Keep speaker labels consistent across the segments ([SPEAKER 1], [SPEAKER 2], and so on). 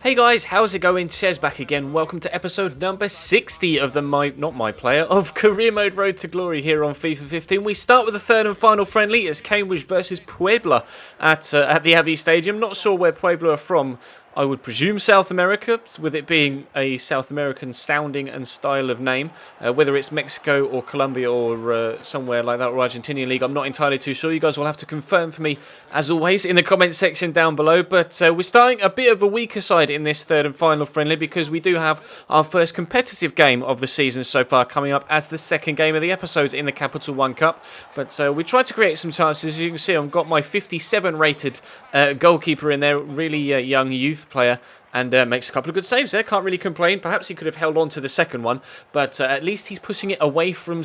[SPEAKER 1] Hey guys, how's it going? Chez back again. Welcome to episode number 60 of the of Career Mode Road to Glory here on FIFA 15. We start with the third and final friendly. It's Cambridge versus Puebla at the Abbey Stadium. Not sure where Puebla are from. I would presume South America, with it being a South American sounding and style of name. Whether it's Mexico or Colombia or somewhere like that, or Argentinian league, I'm not entirely too sure. You guys will have to confirm for me, as always, in the comment section down below. But we're starting a bit of a weaker side in this third and final friendly because we do have our first competitive game of the season so far coming up as the second game of the episodes in the Capital One Cup. But we tried to create some chances. As you can see, I've got my 57 rated goalkeeper in there, really young youth player, and makes a couple of good saves there. Can't really complain. Perhaps he could have held on to the second one, but at least he's pushing it away from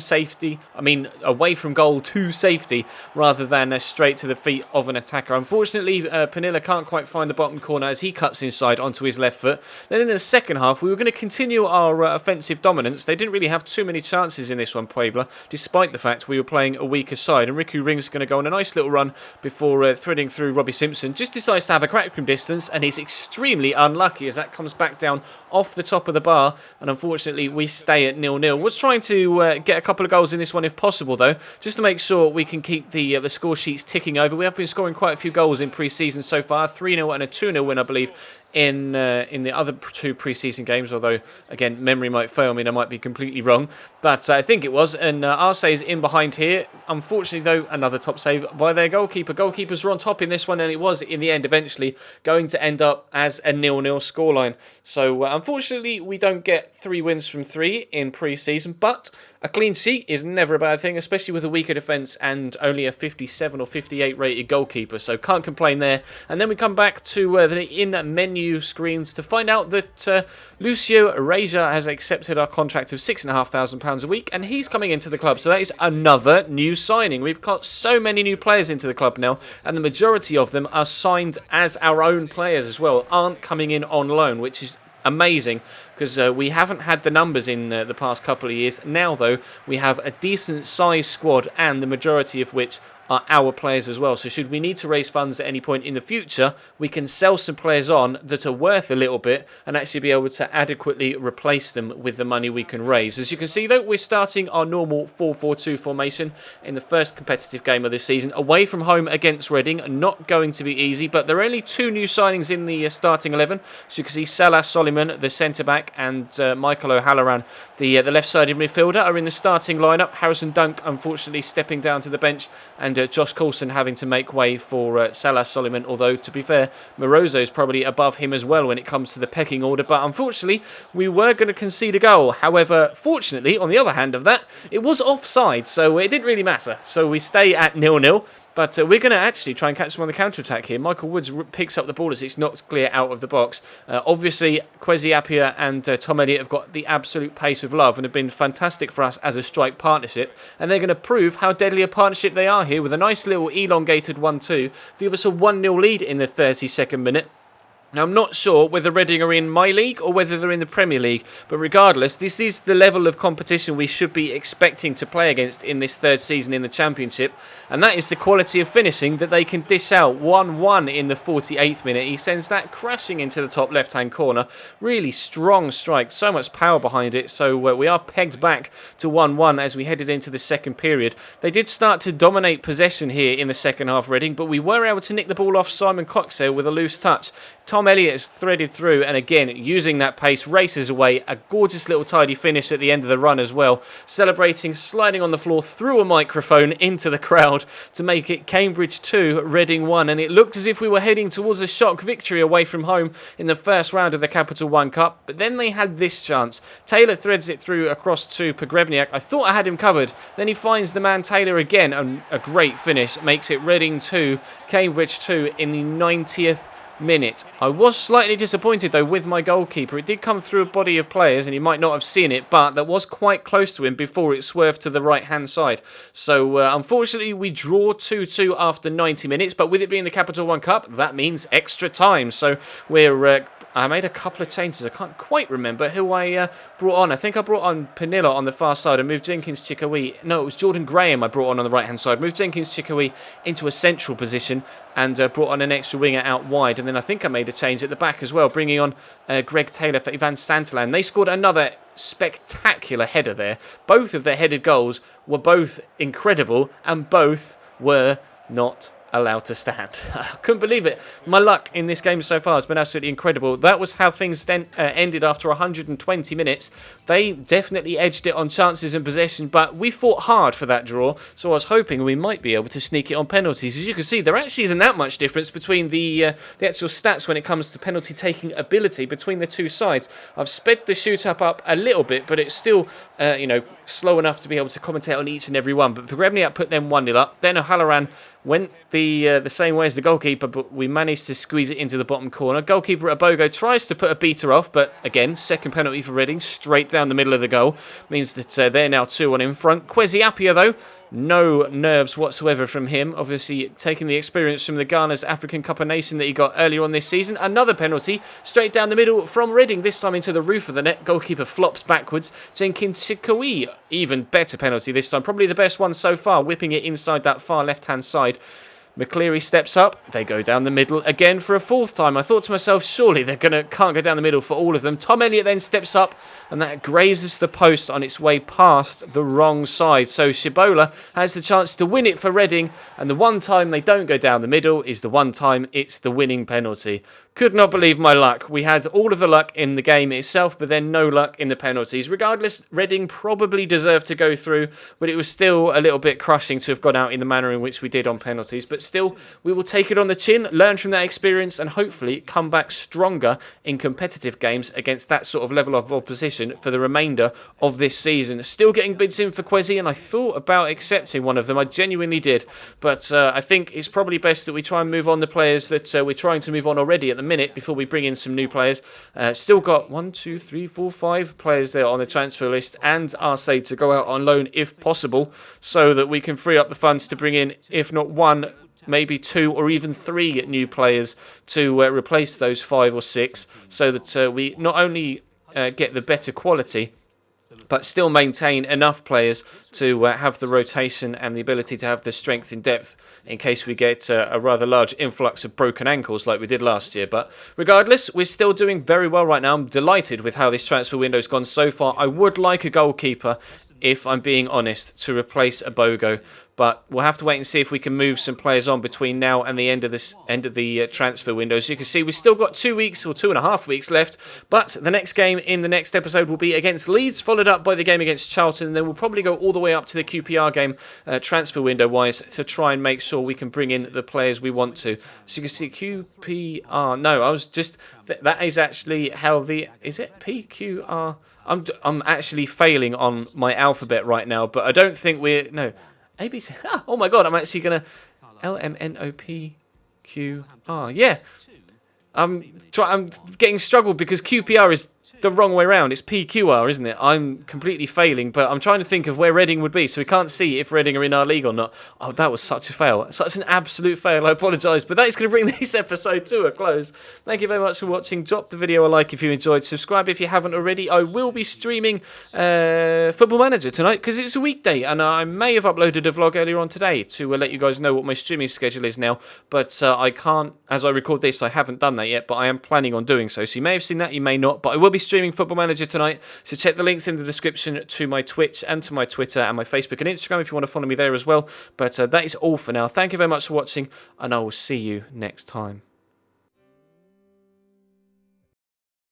[SPEAKER 1] away from goal to safety, rather than straight to the feet of an attacker. Unfortunately, Panilla can't quite find the bottom corner as he cuts inside onto his left foot. Then in the second half, we were going to continue our offensive dominance. They didn't really have too many chances in this one, Puebla, despite the fact we were playing a weaker side. And Riku Ring's going to go on a nice little run before threading through Robbie Simpson. Just decides to have a crack from distance, and he's extremely unlucky as that comes back down off the top of the bar, and unfortunately we stay at 0-0. Was trying to get a couple of goals in this one if possible, though, just to make sure we can keep the score sheets ticking over. We have been scoring quite a few goals in pre-season so far, 3-0 and a 2-0 win, I believe, in the other two pre-season games, although again memory might fail me and I might be completely wrong, but I think it was. And Arce is in behind here. Unfortunately though, another top save by their goalkeeper. Goalkeepers were on top in this one, and it was in the end eventually going to end up as a 0-0 scoreline. So unfortunately we don't get 3 wins from 3 in pre-season, but a clean sheet is never a bad thing, especially with a weaker defence and only a 57 or 58 rated goalkeeper, so can't complain there. And then we come back to the in-menu screens to find out that Lucio Reja has accepted our contract of £6,500 a week, and he's coming into the club, so that is another new signing. We've got so many new players into the club now, and the majority of them are signed as our own players as well, aren't coming in on loan, which is amazing, because we haven't had the numbers in the past couple of years. Now, though, we have a decent sized squad, and the majority of which are our players as well. So should we need to raise funds at any point in the future, we can sell some players on that are worth a little bit and actually be able to adequately replace them with the money we can raise. As you can see, though, we're starting our normal 4-4-2 formation in the first competitive game of this season, away from home against Reading. Not going to be easy, but there are only 2 new signings in the starting 11. So you can see Salah Soliman, the centre-back, and Michael O'Halloran, the left-sided midfielder, are in the starting lineup. Harrison Dunk, unfortunately, stepping down to the bench, and Josh Coulson having to make way for Salah Soliman, although, to be fair, Morozo is probably above him as well when it comes to the pecking order. But unfortunately, we were going to concede a goal. However, fortunately, on the other hand of that, it was offside, so it didn't really matter. So we stay at 0-0. But we're going to actually try and catch them on the counter-attack here. Michael Woods picks up the ball as it's knocked clear out of the box. Obviously, Kwesi Appiah and Tom Elliott have got the absolute pace of love and have been fantastic for us as a strike partnership. And they're going to prove how deadly a partnership they are here with a nice little elongated 1-2 to give us a 1-0 lead in the 32nd minute. Now, I'm not sure whether Reading are in my league or whether they're in the Premier League, but regardless, this is the level of competition we should be expecting to play against in this third season in the Championship, and that is the quality of finishing that they can dish out. 1-1 in the 48th minute. He sends that crashing into the top left-hand corner. Really strong strike, so much power behind it, so we are pegged back to 1-1 as we headed into the second period. They did start to dominate possession here in the second half, Reading, but we were able to nick the ball off Simon Coxell with a loose touch. Tom Elliott has threaded through, and again, using that pace, races away. A gorgeous little tidy finish at the end of the run as well. Celebrating, sliding on the floor through a microphone into the crowd to make it Cambridge 2, Reading 1. And it looked as if we were heading towards a shock victory away from home in the first round of the Capital One Cup. But then they had this chance. Taylor threads it through across to Pogrebniak. I thought I had him covered. Then he finds the man Taylor again, and a great finish makes it Reading 2, Cambridge 2 in the 90th minute. I was slightly disappointed though with my goalkeeper. It did come through a body of players and he might not have seen it, but that was quite close to him before it swerved to the right hand side. So unfortunately we draw 2-2 after 90 minutes, but with it being the Capital One Cup, that means extra time. So we're I made a couple of changes. I can't quite remember who I brought on. I think I brought on Panilla on the far side and moved Jenkins Chikawi. No, it was Jordan Graham I brought on the right-hand side. Moved Jenkins Chikawi into a central position and brought on an extra winger out wide. And then I think I made a change at the back as well, bringing on Greg Taylor for Ivan Santalan. They scored another spectacular header there. Both of their headed goals were both incredible, and both were not allowed to stand. I couldn't believe it. My luck in this game so far has been absolutely incredible. That was how things then ended after 120 minutes. They definitely edged it on chances and possession, but we fought hard for that draw, so I was hoping we might be able to sneak it on penalties. As you can see, there actually isn't that much difference between the actual stats when it comes to penalty taking ability between the two sides. I've sped the shoot up a little bit, but it's still slow enough to be able to commentate on each and every one. But Pogrebniak put them 1-0 up. Then O'Halloran went the same way as the goalkeeper, but we managed to squeeze it into the bottom corner. Goalkeeper Abogo tries to put a beater off, but again, second penalty for Reading, straight down the middle of the goal. Means that they're now 2-1 in front. Kwesi Appiah, though, no nerves whatsoever from him. Obviously, taking the experience from the Ghana's African Cup of Nations that he got earlier on this season. Another penalty, straight down the middle from Reading, this time into the roof of the net. Goalkeeper flops backwards. Jenkins Chikoui, even better penalty this time. Probably the best one so far, whipping it inside that far left-hand side. McCleary steps up. They go down the middle again for a fourth time. I thought to myself, surely they can't go down the middle for all of them. Tom Elliott then steps up, and that grazes the post on its way past the wrong side. So Shibola has the chance to win it for Reading, and the one time they don't go down the middle is the one time it's the winning penalty. Could not believe my luck. We had all of the luck in the game itself, but then no luck in the penalties. Regardless, Reading probably deserved to go through, but it was still a little bit crushing to have gone out in the manner in which we did on penalties. But still, we will take it on the chin, learn from that experience, and hopefully come back stronger in competitive games against that sort of level of opposition for the remainder of this season. Still getting bids in for Kwesi, and I thought about accepting one of them. I genuinely did. But I think it's probably best that we try and move on the players that we're trying to move on already at the minute before we bring in some new players. Still got 1, 2, 3, 4, 5 players there on the transfer list, and Arce to go out on loan if possible, so that we can free up the funds to bring in, if not 1, maybe 2 or even 3 new players to replace those 5 or 6, so that we not only get the better quality, but still maintain enough players to have the rotation and the ability to have the strength in depth in case we get a rather large influx of broken ankles like we did last year. But regardless, we're still doing very well right now. I'm delighted with how this transfer window's gone so far. I would like a goalkeeper, if I'm being honest, to replace Abogo. But we'll have to wait and see if we can move some players on between now and the end of the transfer window. As you can see, we've still got 2 weeks or 2.5 weeks left. But the next game in the next episode will be against Leeds, followed up by the game against Charlton. And then we'll probably go all the way up to the QPR game, transfer window-wise, to try and make sure we can bring in the players we want to. So you can see QPR. No, I was just... That is actually how the... Is it PQR? I'm actually failing on my alphabet right now, but I don't think we're... No... ABC. Oh my god, I'm actually going to... LMNOPQR. Yeah. I'm getting struggled because QPR is the wrong way around. It's PQR, isn't it? I'm completely failing, but I'm trying to think of where Reading would be, so we can't see if Reading are in our league or not. Oh, that was such a fail. Such an absolute fail. I apologise, but that is going to bring this episode to a close. Thank you very much for watching. Drop the video a like if you enjoyed. Subscribe if you haven't already. I will be streaming Football Manager tonight because it's a weekday, and I may have uploaded a vlog earlier on today to let you guys know what my streaming schedule is now, but I can't, as I record this, I haven't done that yet, but I am planning on doing so. So you may have seen that, you may not, but I will be streaming Football Manager tonight, so check the links in the description to my Twitch and to my Twitter and my Facebook and Instagram if you want to follow me there as well. But that is all for now. Thank you very much for watching, and I will see you next time.